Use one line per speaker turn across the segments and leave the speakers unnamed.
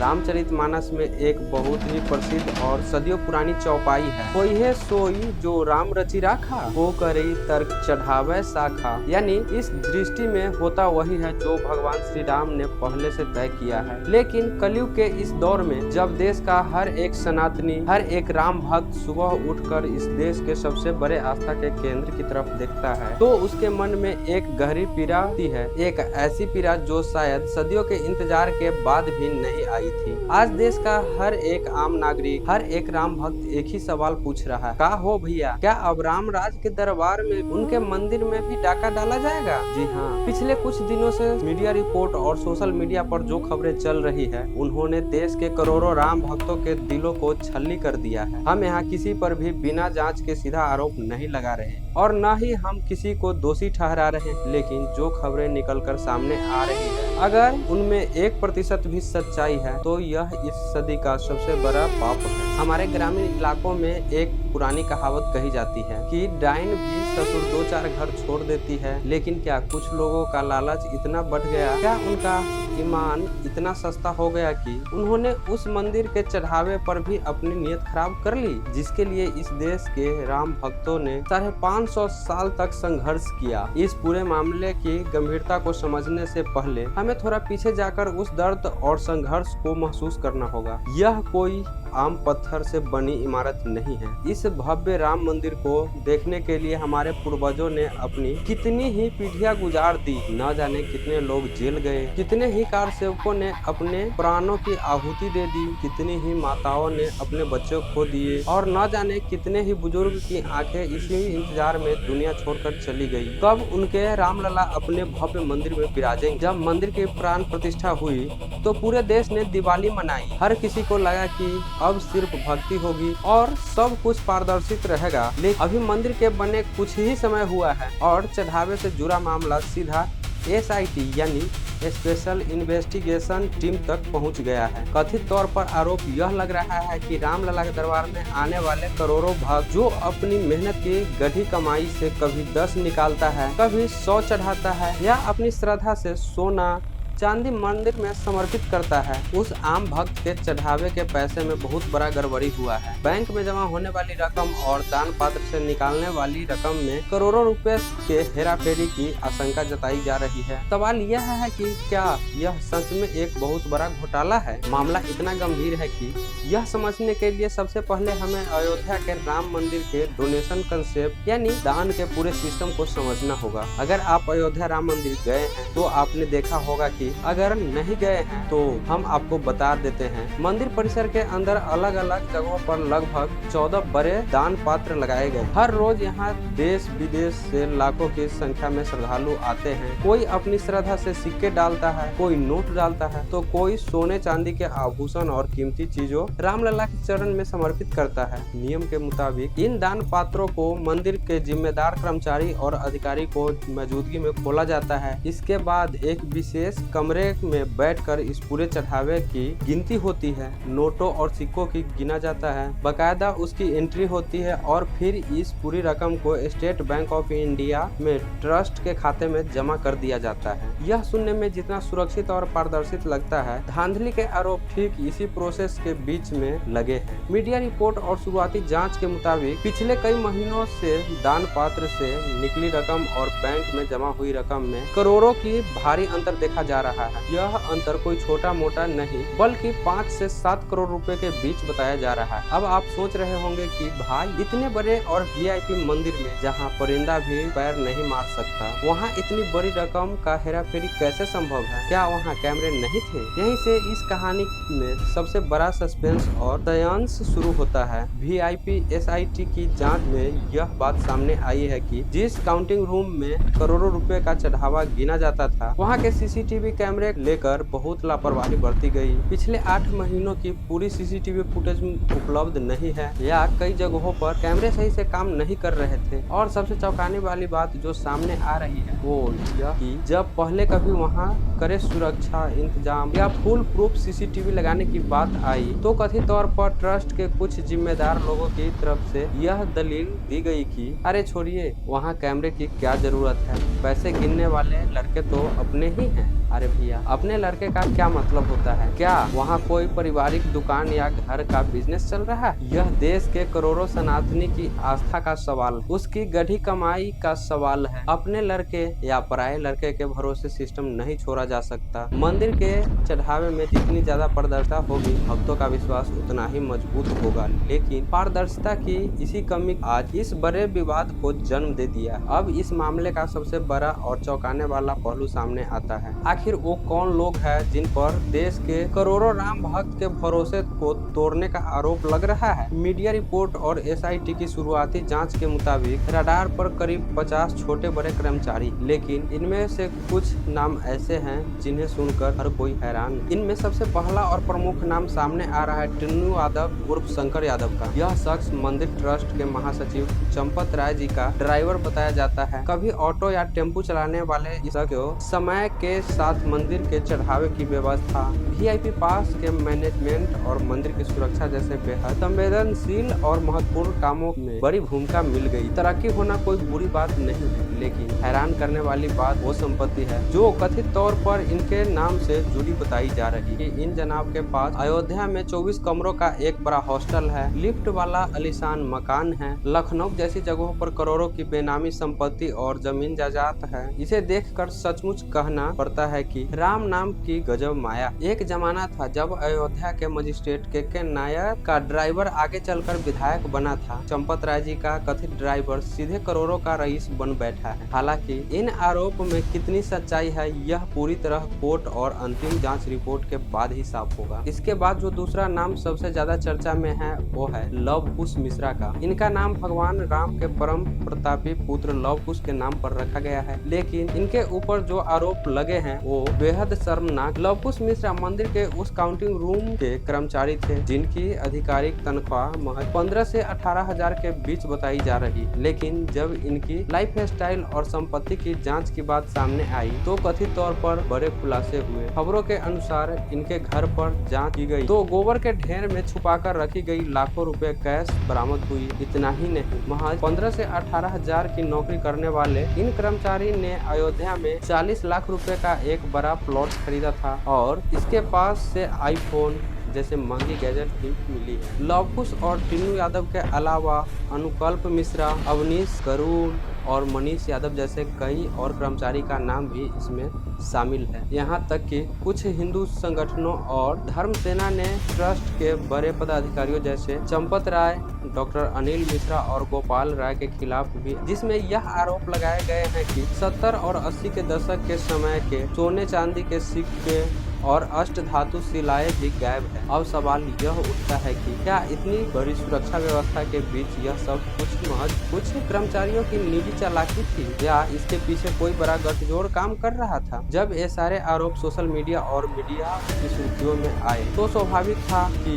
रामचरितमानस में एक बहुत ही प्रसिद्ध और सदियों पुरानी चौपाई है। कोई है सोई जो राम रचि राखा, वो करे तर्क चढ़ावे शाखा। यानी इस दृष्टि में होता वही है जो भगवान श्री राम ने पहले से तय किया है। लेकिन कलयुग के इस दौर में जब देश का हर एक सनातनी, हर एक राम भक्त सुबह उठकर इस देश के सबसे बड़े आस्था के केंद्र की तरफ देखता है, तो उसके मन में एक गहरी पीड़ा होती है। एक ऐसी पीड़ा जो शायद सदियों के इंतजार के बाद भी नहीं आई थी। आज देश का हर एक आम नागरिक, हर एक राम भक्त एक ही सवाल पूछ रहा है, का हो भैया, क्या अब राम राज के दरबार में, उनके मंदिर में भी डाका डाला जाएगा? जी हाँ, पिछले कुछ दिनों से मीडिया रिपोर्ट और सोशल मीडिया पर जो खबरें चल रही है, उन्होंने देश के करोड़ों राम भक्तों के दिलों को छलनी कर दिया है। हम यहाँ किसी पर भी बिना जांच के सीधा आरोप नहीं लगा रहे और न ही हम किसी को दोषी ठहरा रहे, लेकिन जो खबरें निकलकर सामने आ रही है, अगर उनमें 1% भी सच्चाई है तो यह इस सदी का सबसे बड़ा पाप है। हमारे ग्रामीण इलाकों में एक पुरानी कहावत कही जाती है कि डाइन भी ससुर 2-4 घर छोड़ देती है। लेकिन क्या कुछ लोगों का लालच इतना बढ़ गया, क्या उनका ईमान इतना सस्ता हो गया कि उन्होंने उस मंदिर के चढ़ावे पर भी अपनी नीयत खराब कर ली, जिसके लिए इस देश के राम भक्तों ने 550 साल तक संघर्ष किया। इस पूरे मामले की गंभीरता को समझने से पहले हमें थोड़ा पीछे जाकर उस दर्द और संघर्ष को महसूस करना होगा। यह कोई आम पत्थर से बनी इमारत नहीं है। इस भव्य राम मंदिर को देखने के लिए हमारे पूर्वजों ने अपनी कितनी ही पीढ़ियां गुजार दी। न जाने कितने लोग जेल गए, कितने ही कार सेवकों ने अपने प्राणों की आहुति दे दी, कितनी ही माताओं ने अपने बच्चों खो दिए और न जाने कितने ही बुजुर्ग की आंखें इसी इंतजार में दुनिया छोड़कर चली गई। कब उनके रामलला अपने भव्य मंदिर में विराजेंगे। जब मंदिर की प्राण प्रतिष्ठा हुई तो पूरे देश ने दिवाली मनाई। हर किसी को लगा कि अब सिर्फ भक्ति होगी और सब कुछ पारदर्शित रहेगा। लेकिन अभी मंदिर के बने कुछ ही समय हुआ है और चढ़ावे से जुड़ा मामला सीधा SIT यानी स्पेशल इन्वेस्टिगेशन टीम तक पहुंच गया है। कथित तौर पर आरोप यह लग रहा है कि रामलला के दरबार में आने वाले करोड़ों भक्त जो अपनी मेहनत की गढ़ी कमाई से कभी 10 निकालता है, कभी 100 चढ़ाता है या अपनी श्रद्धा से सोना चांदी मंदिर में समर्पित करता है, उस आम भक्त के चढ़ावे के पैसे में बहुत बड़ा गड़बड़ी हुआ है। बैंक में जमा होने वाली रकम और दान पात्र से निकालने वाली रकम में करोड़ों रुपए के हेराफेरी की आशंका जताई जा रही है। सवाल यह है कि क्या यह सच में एक बहुत बड़ा घोटाला है? मामला इतना गंभीर है कि यह समझने के लिए सबसे पहले हमें अयोध्या के राम मंदिर के डोनेशन कंसेप्ट यानी दान के पूरे सिस्टम को समझना होगा। अगर आप अयोध्या राम मंदिर गए हैं तो आपने देखा होगा कि अगर नहीं गए हैं तो हम आपको बता देते हैं। मंदिर परिसर के अंदर अलग अलग जगहों पर लगभग 14 बड़े दान पात्र लगाए गए। हर रोज यहाँ देश विदेश से लाखों की संख्या में श्रद्धालु आते हैं। कोई अपनी श्रद्धा से सिक्के डालता है, कोई नोट डालता है, तो कोई सोने चांदी के आभूषण और कीमती चीजों रामलला के चरण में समर्पित करता है। नियम के मुताबिक इन दान पात्रों को मंदिर के जिम्मेदार कर्मचारी और अधिकारी को मौजूदगी में खोला जाता है। इसके बाद एक विशेष कमरे में बैठकर इस पूरे चढ़ावे की गिनती होती है। नोटों और सिक्कों की गिना जाता है, बकायदा उसकी एंट्री होती है और फिर इस पूरी रकम को स्टेट बैंक ऑफ इंडिया में ट्रस्ट के खाते में जमा कर दिया जाता है। यह सुनने में जितना सुरक्षित और पारदर्शित लगता है, धांधली के आरोप ठीक इसी प्रोसेस के बीच में लगे हैं। मीडिया रिपोर्ट और शुरुआती जाँच के मुताबिक पिछले कई महीनों से दान पात्र से निकली रकम और बैंक में जमा हुई रकम में करोड़ों की भारी अंतर देखा जा रहा है। यह अंतर कोई छोटा मोटा नहीं बल्कि 5 से 7 करोड़ रुपए के बीच बताया जा रहा है। अब आप सोच रहे होंगे कि भाई इतने बड़े और VIP मंदिर में जहां परिंदा भी पैर नहीं मार सकता, वहां इतनी बड़ी रकम का हेराफेरी कैसे संभव है? क्या वहां कैमरे नहीं थे? यहीं से इस कहानी में सबसे बड़ा सस्पेंस और दयांश शुरू होता है। VIP SIT की जाँच में यह बात सामने आई है कि जिस काउंटिंग रूम में करोड़ों रुपए का चढ़ावा गिना जाता था, वहाँ के CCTV कैमरे लेकर बहुत लापरवाही बरती गई। पिछले 8 महीनों की पूरी CCTV फुटेज उपलब्ध नहीं है या कई जगहों पर कैमरे सही से काम नहीं कर रहे थे। और सबसे चौंकाने वाली बात जो सामने आ रही है वो यह कि जब पहले कभी वहां कड़े सुरक्षा इंतजाम या फुल प्रूफ CCTV लगाने की बात आई तो कथित तौर पर ट्रस्ट के कुछ जिम्मेदार लोगों की तरफ से यह दलील दी गई कि अरे छोड़िए, वहाँ कैमरे की क्या जरूरत है, पैसे गिनने वाले लड़के तो अपने ही हैं। अरे भैया, अपने लड़के का क्या मतलब होता है? क्या वहाँ कोई पारिवारिक दुकान या घर का बिजनेस चल रहा है? यह देश के करोड़ों सनातनी की आस्था का सवाल, उसकी गढ़ी कमाई का सवाल है। अपने लड़के या पराये लड़के के भरोसे सिस्टम नहीं छोड़ा जा सकता। मंदिर के चढ़ावे में जितनी ज्यादा पारदर्शिता होगी, भक्तों का विश्वास उतना ही मजबूत होगा। लेकिन पारदर्शिता की इसी कमी आज इस बड़े विवाद को जन्म दे दिया। अब इस मामले का सबसे बड़ा और चौंकाने वाला पहलू सामने आता है। आखिर वो कौन लोग हैं जिन पर देश के करोड़ों राम भक्त के भरोसे को तोड़ने का आरोप लग रहा है? मीडिया रिपोर्ट और एसआईटी की शुरुआती जांच के मुताबिक रडार पर करीब 50 छोटे बड़े कर्मचारी, लेकिन इनमें से कुछ नाम ऐसे हैं जिन्हें सुनकर हर कोई हैरान। इनमें सबसे पहला और प्रमुख नाम सामने आ रहा है टिन्नू यादव उर्फ शंकर यादव का। यह शख्स मंदिर ट्रस्ट के महासचिव चंपत राय जी का ड्राइवर बताया जाता है। कभी ऑटो या टेम्पू चलाने वाले इस समय के साथ मंदिर के चढ़ावे की व्यवस्था, वीआईपी पास के मैनेजमेंट और मंदिर की सुरक्षा जैसे बेहद संवेदनशील और महत्वपूर्ण कामों में बड़ी भूमिका मिल गई। तरक्की होना कोई बुरी बात नहीं है, लेकिन हैरान करने वाली बात वो संपत्ति है जो कथित तौर पर इनके नाम से जुड़ी बताई जा रही है। इन जनाब के पास अयोध्या में 24 कमरों का एक बड़ा हॉस्टल है, लिफ्ट वाला आलीशान मकान है, लखनऊ जैसी जगहों पर करोड़ों की बेनामी संपत्ति और जमीन जायदाद है। इसे देखकर सचमुच कहना पड़ता है कि राम नाम की गजब माया। एक जमाना था जब अयोध्या के मजिस्ट्रेट के नायर का ड्राइवर आगे चलकर विधायक बना था। चंपत राय जी का कथित ड्राइवर सीधे करोड़ों का रईस बन बैठा है। हालांकि इन आरोप में कितनी सच्चाई है यह पूरी तरह कोर्ट और अंतिम जांच रिपोर्ट के बाद ही साफ होगा। इसके बाद जो दूसरा नाम सबसे ज्यादा चर्चा में है वो है लव कुश मिश्रा का। इनका नाम भगवान राम के परम प्रतापी पुत्र लव कुश के नाम पर रखा गया है, लेकिन इनके ऊपर जो आरोप लगे हैं वो बेहद शर्मनाक। लव कुश मिश्रा मंदिर के उस काउंटिंग रूम के कर्मचारी थे जिनकी आधिकारिक तनख्वाह महज 15 से 18 हजार के बीच बताई जा रही। लेकिन जब इनकी लाइफ स्टाइल और संपत्ति की जांच की बात सामने आई तो कथित तौर पर बड़े खुलासे हुए। खबरों के अनुसार इनके घर पर जांच की गई तो गोबर के ढेर में छुपाकर रखी गई लाखों रुपए कैश बरामद हुई। इतना ही नहीं, महज 15 से 18 हजार की नौकरी करने वाले इन कर्मचारी ने अयोध्या में 40 लाख रुपए का एक बड़ा प्लॉट खरीदा था और इसके पास से आईफोन जैसे महंगी गैजेट भी मिली है। लव कुश और टिन्नू यादव के अलावा अनुकल्प मिश्रा, अवनीश करुण और मनीष यादव जैसे कई और कर्मचारी का नाम भी इसमें शामिल है। यहाँ तक कि कुछ हिंदू संगठनों और धर्म सेना ने ट्रस्ट के बड़े पदाधिकारियों जैसे चंपत राय, डॉक्टर अनिल मिश्रा और गोपाल राय के खिलाफ भी, जिसमें यह आरोप लगाए गए हैं कि 70 और 80 के दशक के समय के सोने चांदी के सिक्के और अष्ट धातु शिलाएं भी गायब है। अब सवाल यह उठता है कि क्या इतनी बड़ी सुरक्षा व्यवस्था के बीच यह सब कुछ महज कुछ कर्मचारियों की निजी चालाकी थी या इसके पीछे कोई बड़ा गठजोड़ काम कर रहा था? जब ये सारे आरोप सोशल मीडिया और मीडिया की सुर्खियों में आए तो स्वाभाविक था कि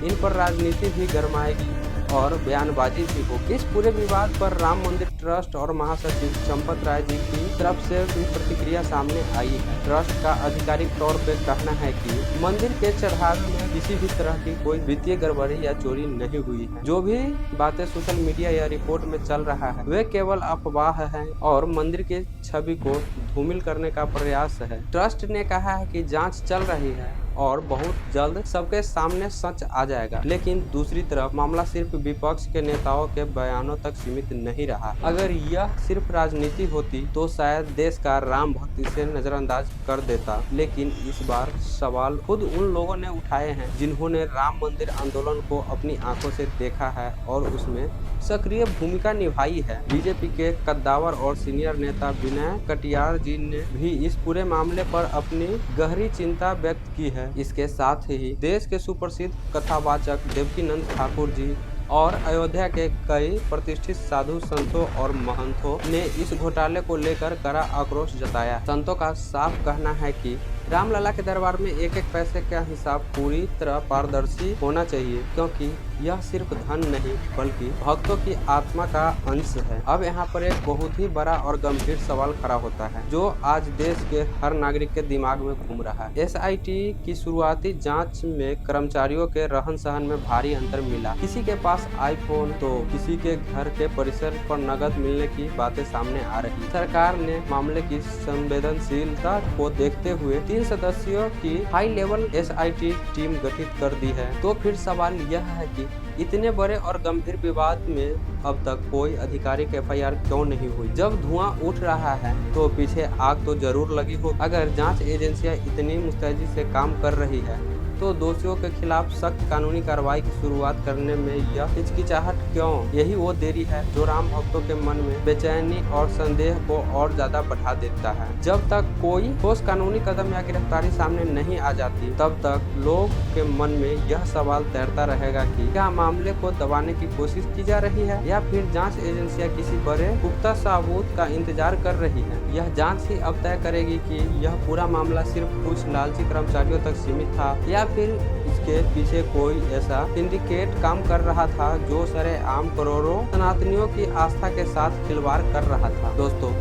इन पर राजनीति भी गरमाएगी और बयानबाजी भी होगी। इस पूरे विवाद पर राम मंदिर ट्रस्ट और महासचिव चंपत राय जी की तरफ से भी प्रतिक्रिया सामने आई है। ट्रस्ट का आधिकारिक तौर पे कहना है कि मंदिर के चढ़ावे में किसी भी तरह की कोई वित्तीय गड़बड़ी या चोरी नहीं हुई है। जो भी बातें सोशल मीडिया या रिपोर्ट में चल रहा है वे केवल अफवाह है और मंदिर की छवि को धूमिल करने का प्रयास है। ट्रस्ट ने कहा है कि जाँच चल रही है और बहुत जल्द सबके सामने सच आ जाएगा। लेकिन दूसरी तरफ मामला सिर्फ विपक्ष के नेताओं के बयानों तक सीमित नहीं रहा। अगर यह सिर्फ राजनीति होती तो शायद देश का राम भक्त इसे नजरअंदाज कर देता, लेकिन इस बार सवाल खुद उन लोगों ने उठाए हैं जिन्होंने राम मंदिर आंदोलन को अपनी आंखों से देखा है और उसमें सक्रिय भूमिका निभाई है। बीजेपी के कद्दावर और सीनियर नेता विनय कटियार जी ने भी इस पूरे मामले पर अपनी गहरी चिंता व्यक्त की है। इसके साथ ही देश के सुप्रसिद्ध कथावाचक देवकीनंद ठाकुर जी और अयोध्या के कई प्रतिष्ठित साधु संतों और महंतों ने इस घोटाले को लेकर कड़ा आक्रोश जताया। संतों का साफ कहना है कि रामलला के दरबार में एक एक पैसे का हिसाब पूरी तरह पारदर्शी होना चाहिए, क्योंकि यह सिर्फ धन नहीं बल्कि भक्तों की आत्मा का अंश है। अब यहाँ पर एक बहुत ही बड़ा और गंभीर सवाल खड़ा होता है जो आज देश के हर नागरिक के दिमाग में घूम रहा है। SIT की शुरुआती जांच में कर्मचारियों के रहन सहन में भारी अंतर मिला। किसी के पास आईफोन तो किसी के घर के परिसर पर नकद मिलने की बातें सामने आ रही। सरकार ने मामले की संवेदनशीलता को देखते हुए 3 सदस्यों की हाई लेवल SIT टीम गठित कर दी है। तो फिर सवाल यह है कि इतने बड़े और गंभीर विवाद में अब तक कोई आधिकारिक FIR क्यों नहीं हुई? जब धुआं उठ रहा है तो पीछे आग तो जरूर लगी हो। अगर जांच एजेंसियां इतनी मुस्तैदी से काम कर रही है तो दोषियों के खिलाफ सख्त कानूनी कार्रवाई की शुरुआत करने में यह हिचकिचाहट क्यों? यही वो देरी है जो राम भक्तों के मन में बेचैनी और संदेह को और ज्यादा बढ़ा देता है। जब तक कोई ठोस कानूनी कदम या गिरफ्तारी सामने नहीं आ जाती तब तक लोग के मन में यह सवाल तैरता रहेगा कि क्या मामले को दबाने की कोशिश की जा रही है या फिर जांच एजेंसियां किसी बड़े पुख्ता सबूत का इंतजार कर रही है। यह जांच ही अब तय करेगी कि यह पूरा मामला सिर्फ कुछ लालची कर्मचारियों तक सीमित था या फिर इसके पीछे कोई ऐसा सिंडिकेट काम कर रहा था जो सरेआम करोड़ों सनातनियों की आस्था के साथ खिलवाड़ कर रहा था। दोस्तों,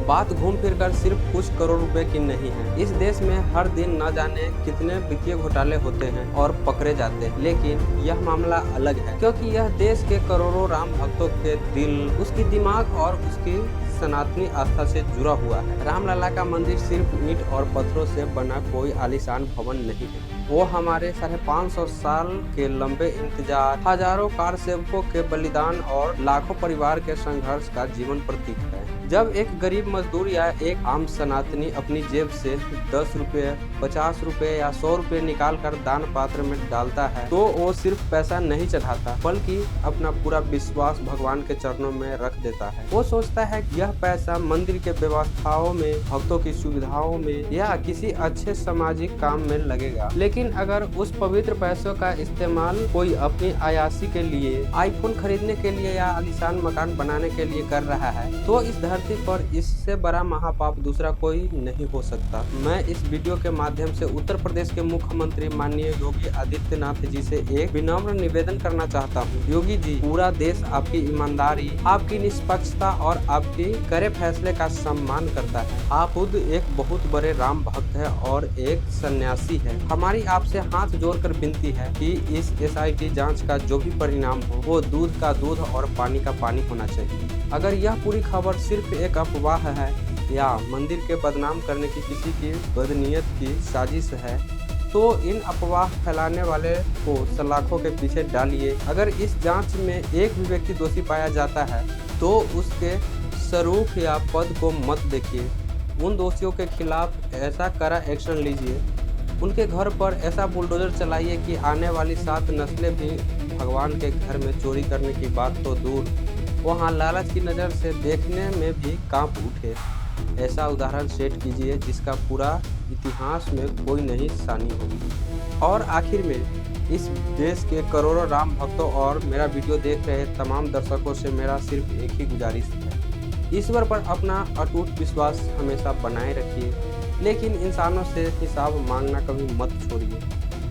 बात घूम फिर कर सिर्फ कुछ करोड़ रुपए की नहीं है। इस देश में हर दिन न जाने कितने वित्तीय घोटाले होते हैं और पकड़े जाते हैं, लेकिन यह मामला अलग है क्योंकि यह देश के करोड़ों राम भक्तों के दिल, उसकी दिमाग और उसकी सनातनी आस्था से जुड़ा हुआ है। रामलला का मंदिर सिर्फ ईंट और पत्थरों से बना कोई आलीशान भवन नहीं है। वो हमारे 550 साल के लंबे इंतजार, हजारों कार सेवकों के बलिदान और लाखों परिवार के संघर्ष का जीवन प्रतीक है। जब एक गरीब मजदूर या एक आम सनातनी अपनी जेब से 10 रुपए, 50 रुपए या 100 रुपए निकाल कर दान पात्र में डालता है तो वो सिर्फ पैसा नहीं चढ़ाता बल्कि अपना पूरा विश्वास भगवान के चरणों में रख देता है। वो सोचता है कि यह पैसा मंदिर के व्यवस्थाओं में, भक्तों की सुविधाओं में या किसी अच्छे सामाजिक काम में लगेगा। लेकिन अगर उस पवित्र पैसों का इस्तेमाल कोई अपनी अयाशी के लिए, आईफोन खरीदने के लिए या आलीशान मकान बनाने के लिए कर रहा है तो इस धरती पर इससे बड़ा महापाप दूसरा कोई नहीं हो सकता। मैं इस वीडियो के माध्यम से उत्तर प्रदेश के मुख्यमंत्री माननीय योगी आदित्यनाथ जी से एक विनम्र निवेदन करना चाहता हूँ। योगी जी, पूरा देश आपकी ईमानदारी, आपकी निष्पक्षता और आपकी करे फैसले का सम्मान करता है। आप खुद एक बहुत बड़े राम भक्त है और एक सन्यासी है। हमारी आपसे हाथ जोड़कर विनती है कि इस SIT जांच का जो भी परिणाम हो वो दूध का दूध और पानी का पानी होना चाहिए। अगर यह पूरी खबर सिर्फ एक अफवाह है या मंदिर के बदनाम करने की किसी की बदनीयत की साजिश है तो इन अफवाह फैलाने वाले को सलाखों के पीछे डालिए। अगर इस जांच में एक भी व्यक्ति दोषी पाया जाता है तो उसके स्वरूप या पद को मत देखिए। उन दोषियों के खिलाफ ऐसा कड़ा एक्शन लीजिए, उनके घर पर ऐसा बुलडोजर चलाइए कि आने वाली 7 नस्लें भी भगवान के घर में चोरी करने की बात तो दूर, वहाँ लालच की नज़र से देखने में भी कांप उठे। ऐसा उदाहरण सेट कीजिए जिसका पूरा इतिहास में कोई नहीं सानी होगी। और आखिर में इस देश के करोड़ों राम भक्तों और मेरा वीडियो देख रहे तमाम दर्शकों से मेरा सिर्फ एक ही गुजारिश है, ईश्वर पर अपना अटूट विश्वास हमेशा बनाए रखिए, लेकिन इंसानों से हिसाब मांगना कभी मत छोड़िए।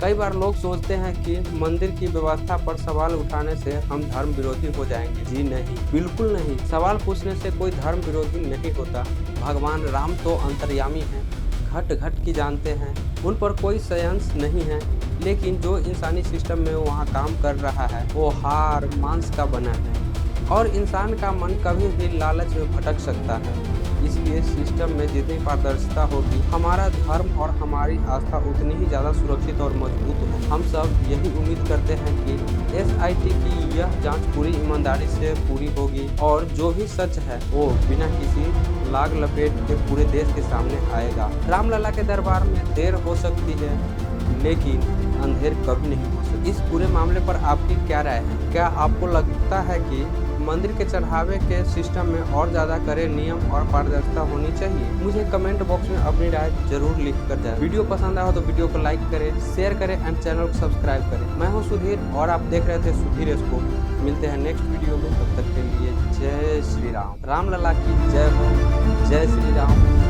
कई बार लोग सोचते हैं कि मंदिर की व्यवस्था पर सवाल उठाने से हम धर्म विरोधी हो जाएंगे। जी नहीं, बिल्कुल नहीं। सवाल पूछने से कोई धर्म विरोधी नहीं होता। भगवान राम तो अंतर्यामी हैं, घट घट की जानते हैं, उन पर कोई संयंस नहीं है। लेकिन जो इंसानी सिस्टम में वहाँ काम कर रहा है वो हार मांस का बना है और इंसान का मन कभी भी लालच में भटक सकता है। इसलिए सिस्टम में जितनी पारदर्शिता होगी हमारा धर्म और हमारी आस्था उतनी ही ज़्यादा सुरक्षित और मजबूत हो। हम सब यही उम्मीद करते हैं कि SIT की यह जांच पूरी ईमानदारी से पूरी होगी और जो भी सच है वो बिना किसी लाग लपेट के पूरे देश के सामने आएगा। रामलला के दरबार में देर हो सकती है लेकिन अंधेर कभी नहीं हो सकती। इस पूरे मामले पर आपकी क्या राय है? क्या आपको लगता है कि मंदिर के चढ़ावे के सिस्टम में और ज़्यादा कड़े नियम और पारदर्शिता होनी चाहिए? मुझे कमेंट बॉक्स में अपनी राय जरूर लिख कर जाए। वीडियो पसंद आया हो तो वीडियो को लाइक करें, शेयर करें एंड चैनल को सब्सक्राइब करें। मैं हूं सुधीर और आप देख रहे थे सुधीर इसको। मिलते हैं नेक्स्ट वीडियो में, तब तक के लिए जय श्री राम। रामलला की जय हो, जय श्री राम।